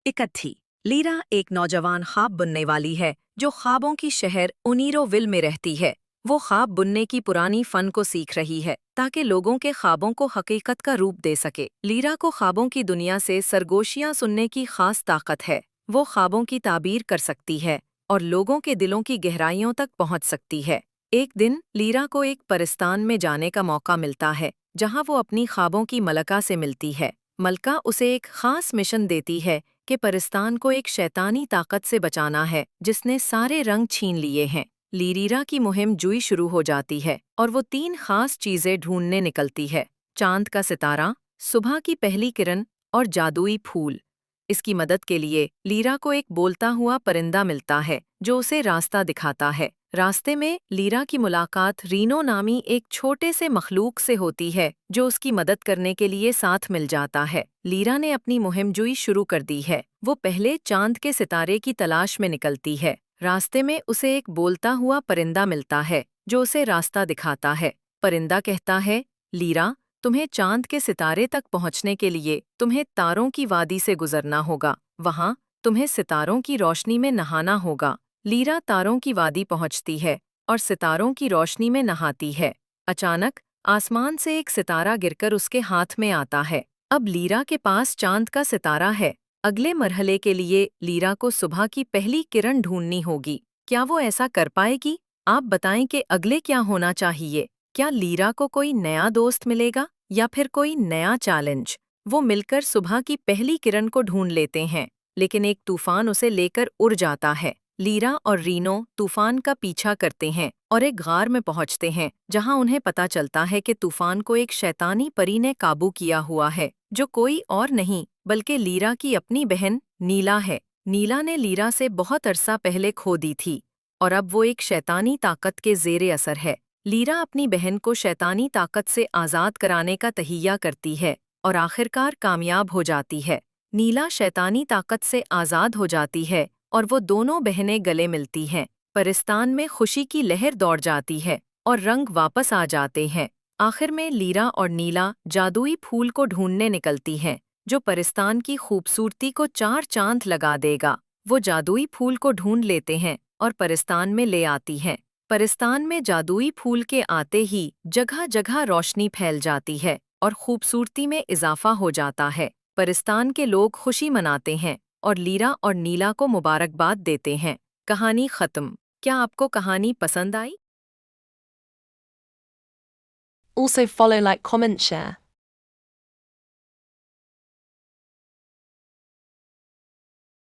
हकीकत थी। लीरा एक नौजवान ख्वाब बुनने वाली है जो ख्वाबों की शहर उनीरोविल में रहती है। वो ख्वाब बुनने की पुरानी फन को सीख रही है ताकि लोगों के ख्वाबों को हकीकत का रूप दे सके। लीरा को ख्वाबों की दुनिया से सरगोशियां सुनने की खास ताकत है। वो ख्वाबों की ताबीर कर सकती है और लोगों के दिलों की गहराइयों तक पहुंच सकती है। एक दिन लीरा को एक परिस्तान में जाने का मौका मिलता है जहां वो अपनी ख्वाबों की मलका से मिलती है। मलका उसे एक खास मिशन देती है कि परिस्तान को एक शैतानी ताकत से बचाना है जिसने सारे रंग छीन लिए हैं। लीरा की मुहिम जुई शुरू हो जाती है और वो 3 खास चीजें ढूंढने निकलती है: चांद का सितारा, सुबह की पहली किरण और जादुई फूल। इसकी मदद के लिए लीरा को एक बोलता हुआ परिंदा मिलता है जो उसे रास्ता दिखाता है। रास्ते में लीरा की मुलाकात रीनो नामी एक छोटे से मखलूक से होती है जो उसकी मदद करने के लिए साथ मिल जाता है। लीरा ने अपनी मुहिमजुई शुरू कर दी है। वो पहले चांद के सितारे की तलाश में निकलती है। रास्ते में उसे एक बोलता हुआ परिंदा मिलता है जो उसे रास्ता दिखाता है। परिंदा कहता है, लीरा, तुम्हें चांद के सितारे तक पहुंचने के लिए तुम्हें तारों की वादी से गुजरना होगा। वहां तुम्हें सितारों की रोशनी में नहाना होगा। लीरा तारों की वादी पहुंचती है और सितारों की रोशनी में नहाती है। अचानक आसमान से एक सितारा गिरकर उसके हाथ में आता है। अब लीरा के पास चांद का सितारा है। अगले मरहले के लिए लीरा को सुबह की पहली किरण ढूंढनी होगी। क्या वो ऐसा कर पाएगी? आप बताएं कि अगले क्या होना चाहिए। क्या लीरा को कोई नया दोस्त मिलेगा या फिर कोई नया चैलेंज? वो मिलकर सुबह की पहली किरण को ढूंढ लेते हैं, लेकिन एक तूफान उसे लेकर उड़ जाता है। लीरा और रीनो तूफान का पीछा करते हैं और एक गार में पहुंचते हैं जहां उन्हें पता चलता है कि तूफान को एक शैतानी परी ने काबू किया हुआ है जो कोई और नहीं बल्कि लीरा की अपनी बहन नीला है। नीला ने लीरा से बहुत अरसा पहले खो दी थी और अब वो एक शैतानी ताकत के ज़ेरे असर है। लीरा अपनी बहन को शैतानी ताकत से आज़ाद कराने का तहिया करती है और आखिरकार कामयाब हो जाती है। नीला शैतानी ताकत से आज़ाद हो जाती है और वो दोनों बहनें गले मिलती हैं। परिस्तान में खुशी की लहर दौड़ जाती है और रंग वापस आ जाते हैं। आखिर में लीरा और नीला जादुई फूल को ढूंढने निकलती हैं जो परिस्तान की खूबसूरती को 4 चांद लगा देगा। वो जादुई फूल को ढूंढ लेते हैं और परिस्तान में ले आती हैं। परिस्तान में जादुई फूल के आते ही जगह जगह रोशनी फैल जाती है और खूबसूरती में इजाफा हो जाता है। परिस्तान के लोग खुशी मनाते हैं और लीरा और नीला को मुबारकबाद देते हैं। कहानी ख़त्म। क्या आपको कहानी पसंद आई? Also follow, like, comment, share.